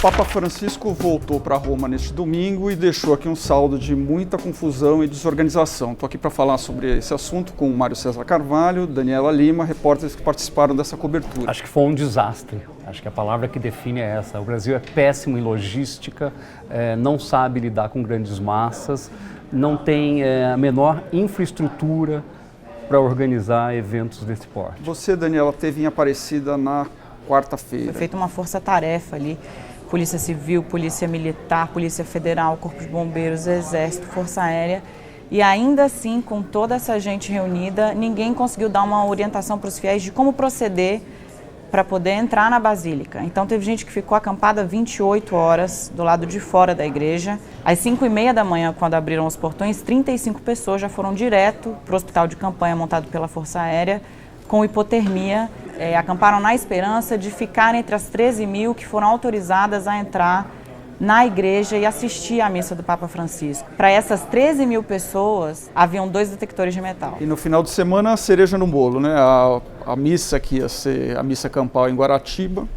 Papa Francisco voltou para Roma neste domingo e deixou aqui um saldo de muita confusão e desorganização. Estou aqui para falar sobre esse assunto com o Mário César Carvalho, Daniela Lima, repórteres que participaram dessa cobertura. Acho que foi um desastre. Acho que a palavra que define é essa. O Brasil é péssimo em logística, não sabe lidar com grandes massas, não tem a menor infraestrutura para organizar eventos desse porte. Você, Daniela, esteve em Aparecida na quarta-feira. Foi feita uma força-tarefa ali. Polícia Civil, Polícia Militar, Polícia Federal, Corpo de Bombeiros, Exército, Força Aérea. E ainda assim, com toda essa gente reunida, ninguém conseguiu dar uma orientação para os fiéis de como proceder para poder entrar na Basílica. Então teve gente que ficou acampada 28 horas do lado de fora da igreja. Às 5h30 da manhã, quando abriram os portões, 35 pessoas já foram direto para o hospital de campanha montado pela Força Aérea com hipotermia. Acamparam na esperança de ficar entre as 13 mil que foram autorizadas a entrar na igreja e assistir à missa do Papa Francisco. Para essas 13 mil pessoas, haviam 2 detectores de metal. E no final de semana, a cereja no bolo, né? A missa que ia ser a missa campal em Guaratiba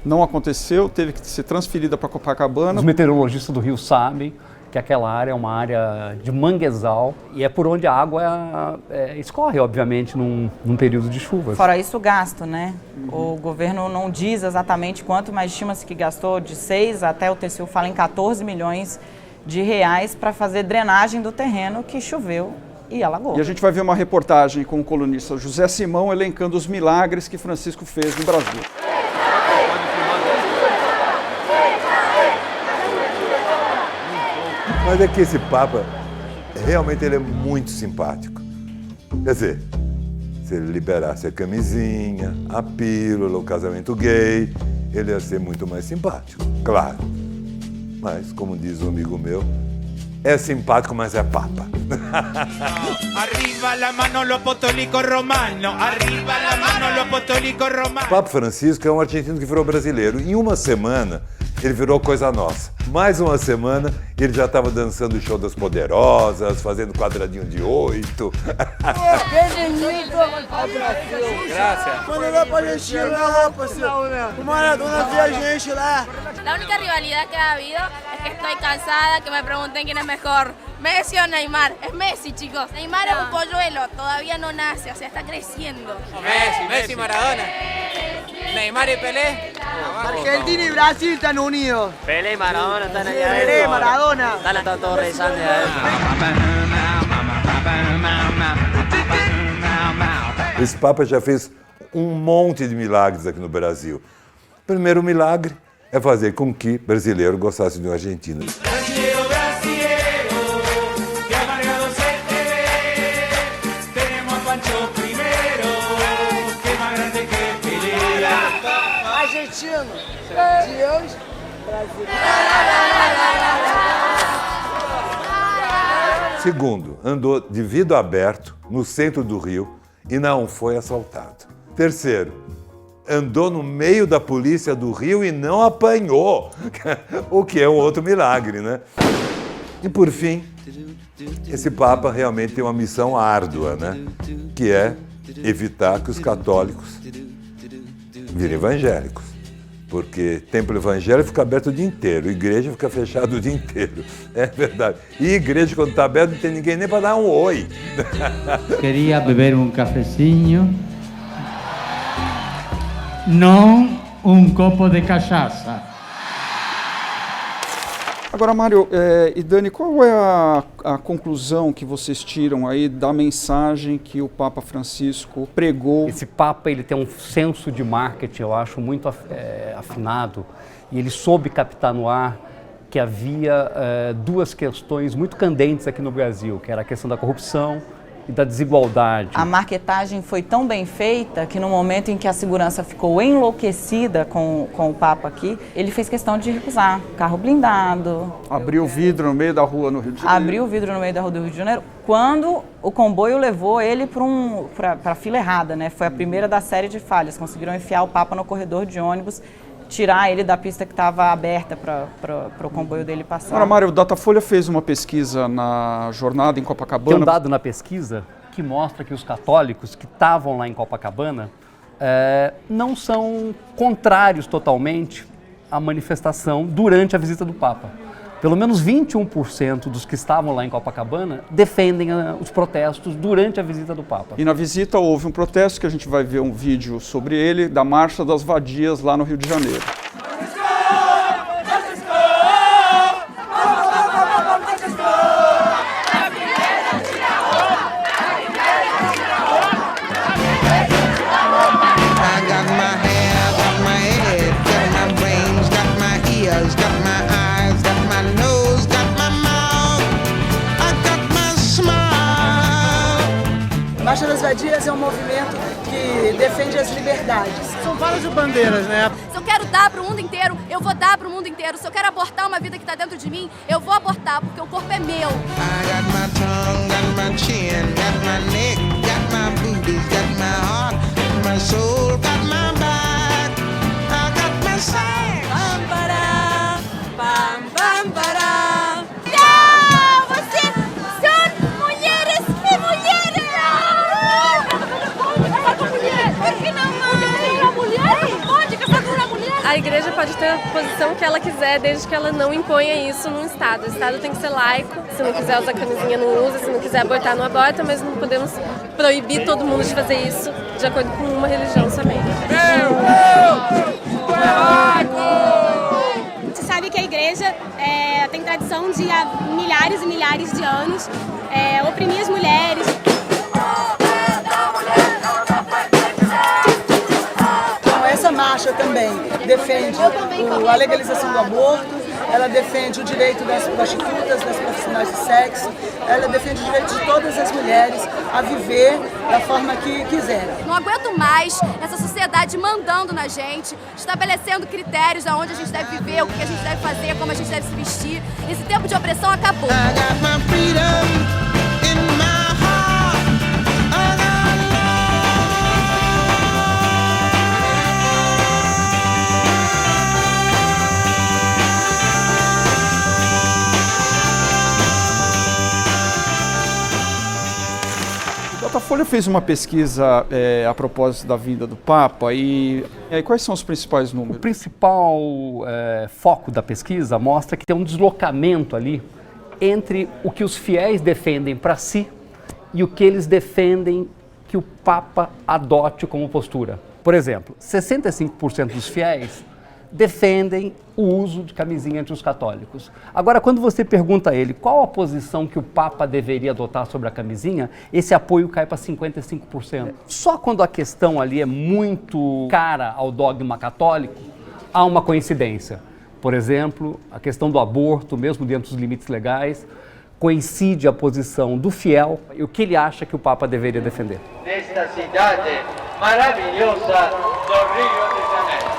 não aconteceu, teve que ser transferida para Copacabana. Os meteorologistas do Rio sabem que aquela área é uma área de manguezal e é por onde a água escorre, obviamente, num período de chuvas. Fora isso, o gasto, né? O governo não diz exatamente quanto, mas estima-se que gastou de 6 até o TCU fala em 14 milhões de reais para fazer drenagem do terreno que choveu e alagou. E a gente vai ver uma reportagem com o colunista José Simão elencando os milagres que Francisco fez no Brasil. Mas é que esse Papa, realmente ele é muito simpático. Quer dizer, se ele liberasse a camisinha, a pílula, o casamento gay, ele ia ser muito mais simpático, claro. Mas, como diz um amigo meu, é simpático, mas é Papa. Arriba la mano lo apostólico romano, arriba la mano lo apostólico romano. O Papa Francisco é um argentino que virou brasileiro. Em uma semana, ele virou coisa nossa. Mais uma semana, ele já estava dançando o show das poderosas, fazendo quadradinho de 8. Gracias. Quando vai pra Argentina, lá, parceiro. O Maradona vê a gente lá. La única rivalidad que ha habido es que estoy cansada que me pregunten quién es mejor, Messi o Neymar. Es Messi, chicos. Neymar es un polluelo, todavía no nace, o sea, está creciendo. Messi, Maradona. Neymar y Pelé. Argentina y Brasil están unidos. Pelé y Maradona están allá. Pelé, Maradona. Están todos rezando adentro. Esse Papa já fez um monte de milagres aqui no Brasil. O primeiro milagre é fazer com que brasileiro gostasse de um argentino. Argentino, Deus, Brasil. Segundo, andou de vidro aberto no centro do Rio e não foi assaltado. Terceiro, andou no meio da polícia do Rio e não apanhou, o que é um outro milagre, né? E por fim, esse Papa realmente tem uma missão árdua, né? Que é evitar que os católicos virem evangélicos. Porque templo evangélico fica aberto o dia inteiro, igreja fica fechada o dia inteiro. É verdade. E igreja, quando está aberta, não tem ninguém nem para dar um oi. Queria beber um cafezinho, não um copo de cachaça. Agora, Mário e Dani, qual é a conclusão que vocês tiram aí da mensagem que o Papa Francisco pregou? Esse Papa ele tem um senso de marketing, eu acho, muito afinado, e ele soube captar no ar que havia 2 questões muito candentes aqui no Brasil, que era a questão da corrupção e da desigualdade. A marketagem foi tão bem feita que no momento em que a segurança ficou enlouquecida com o Papa aqui, ele fez questão de recusar carro blindado. Abriu o vidro no meio da rua no Rio de Janeiro. Abriu o vidro no meio da rua do Rio de Janeiro, quando o comboio levou ele para a fila errada, né? Foi a primeira da série de falhas. Conseguiram enfiar o Papa no corredor de ônibus, tirar ele da pista que estava aberta para o comboio dele passar. Agora, Mário, o Datafolha fez uma pesquisa na jornada em Copacabana. Tem um dado na pesquisa que mostra que os católicos que estavam lá em Copacabana não são contrários totalmente a manifestação durante a visita do Papa. Pelo menos 21% dos que estavam lá em Copacabana defendem os protestos durante a visita do Papa. E na visita houve um protesto, que a gente vai ver um vídeo sobre ele, da Marcha das Vadias lá no Rio de Janeiro. Marcha das Vadias é um movimento que defende as liberdades. São várias bandeiras, né? Se eu quero dar para o mundo inteiro, eu vou dar para o mundo inteiro. Se eu quero abortar uma vida que está dentro de mim, eu vou abortar, porque o corpo é meu. A igreja pode ter a posição que ela quiser, desde que ela não imponha isso no Estado. O Estado tem que ser laico, se não quiser usar camisinha não usa, se não quiser abortar não aborta, mas não podemos proibir todo mundo de fazer isso de acordo com uma religião somente. A gente sabe que a igreja tem tradição de há milhares e milhares de anos oprimir as mulheres. Essa marcha também defende a legalização do aborto, ela defende o direito das prostitutas, das profissionais de sexo, ela defende o direito de todas as mulheres a viver da forma que quiserem. Não aguento mais essa sociedade mandando na gente, estabelecendo critérios de onde a gente deve viver, o que a gente deve fazer, como a gente deve se vestir. Esse tempo de opressão acabou. A Datafolha fez uma pesquisa a propósito da vinda do Papa e quais são os principais números? O principal foco da pesquisa mostra que tem um deslocamento ali entre o que os fiéis defendem para si e o que eles defendem que o Papa adote como postura. Por exemplo, 65% dos fiéis defendem o uso de camisinha entre os católicos. Agora, quando você pergunta a ele qual a posição que o Papa deveria adotar sobre a camisinha, esse apoio cai para 55%. Só quando a questão ali é muito cara ao dogma católico, há uma coincidência. Por exemplo, a questão do aborto, mesmo dentro dos limites legais, coincide a posição do fiel e o que ele acha que o Papa deveria defender. Nesta cidade maravilhosa do Rio de Janeiro.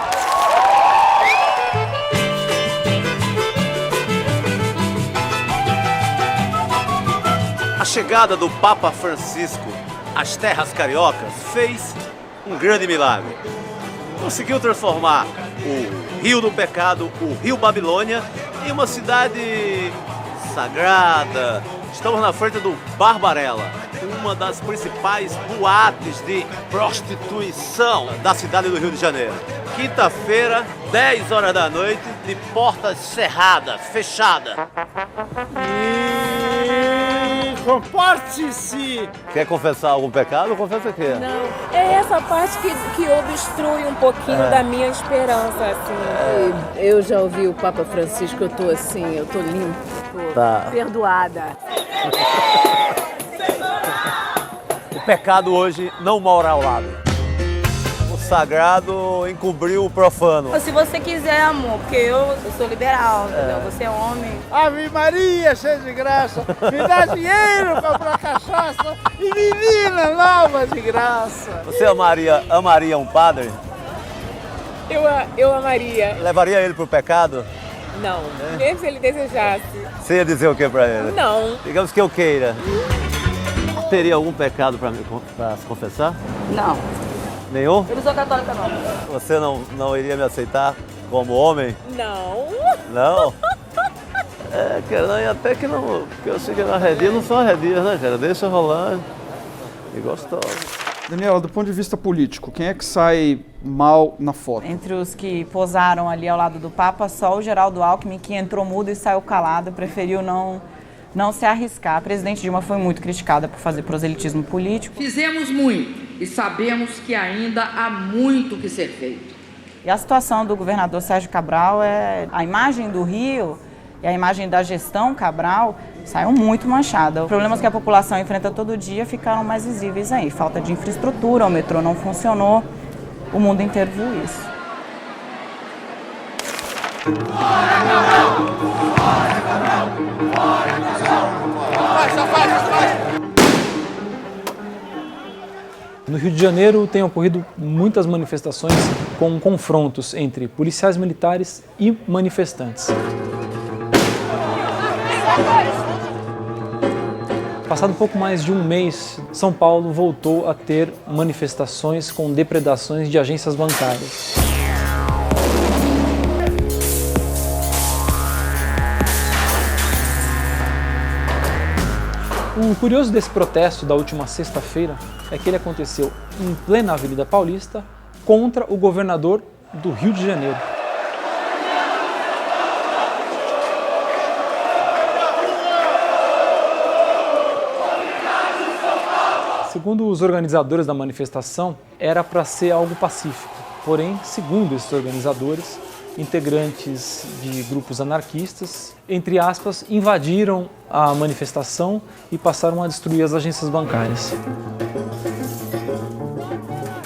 A chegada do Papa Francisco às terras cariocas fez um grande milagre. Conseguiu transformar o Rio do Pecado, o Rio Babilônia, em uma cidade sagrada. Estamos na frente do Barbarella, uma das principais boates de prostituição da cidade do Rio de Janeiro. Quinta-feira, 10 horas da noite, de portas cerradas, fechadas. Comporte-se! Quer confessar algum pecado? Confessa o quê? Não, é essa parte que obstrui um pouquinho da minha esperança, assim. Eu já ouvi o Papa Francisco, eu tô limpa, tô perdoada. O pecado hoje não mora ao lado. O sagrado encobriu o profano. Se você quiser, amor, porque eu sou liberal, entendeu? Você é homem. Ave Maria, cheia de graça, me dá dinheiro pra comprar cachaça e menina nova de graça. Você amaria um padre? Eu amaria. Levaria ele pro pecado? Não, mesmo se ele desejasse. Você ia dizer o que pra ele? Não. Digamos que eu queira. Teria algum pecado pra se confessar? Não. Nenhum? Eu não sou católica, não. Você não iria me aceitar como homem? Não. Não? Cara, e até que não... Porque eu sei que na arredia não são arredias, né, cara? Deixa rolar. E gostoso. Daniela, do ponto de vista político, quem é que sai mal na foto? Entre os que posaram ali ao lado do Papa, só o Geraldo Alckmin, que entrou mudo e saiu calado, preferiu não se arriscar. A presidente Dilma foi muito criticada por fazer proselitismo político. Fizemos muito e sabemos que ainda há muito que ser feito. E a situação do governador Sérgio Cabral a imagem do Rio e a imagem da gestão Cabral saiu muito manchada. Os problemas que a população enfrenta todo dia ficaram mais visíveis aí. Falta de infraestrutura, o metrô não funcionou, o mundo inteiro viu isso. No Rio de Janeiro tem ocorrido muitas manifestações com confrontos entre policiais militares e manifestantes. Passado pouco mais de um mês, São Paulo voltou a ter manifestações com depredações de agências bancárias. O curioso desse protesto da última sexta-feira é que ele aconteceu em plena Avenida Paulista contra o governador do Rio de Janeiro. Segundo os organizadores da manifestação, era para ser algo pacífico. Porém, segundo esses organizadores, integrantes de grupos anarquistas, entre aspas, invadiram a manifestação e passaram a destruir as agências bancárias.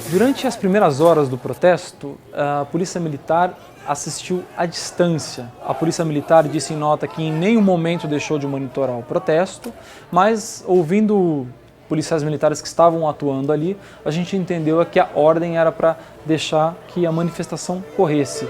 Durante as primeiras horas do protesto, a Polícia Militar assistiu à distância. A Polícia Militar disse em nota que em nenhum momento deixou de monitorar o protesto, mas ouvindo policiais militares que estavam atuando ali, a gente entendeu que a ordem era para deixar que a manifestação corresse.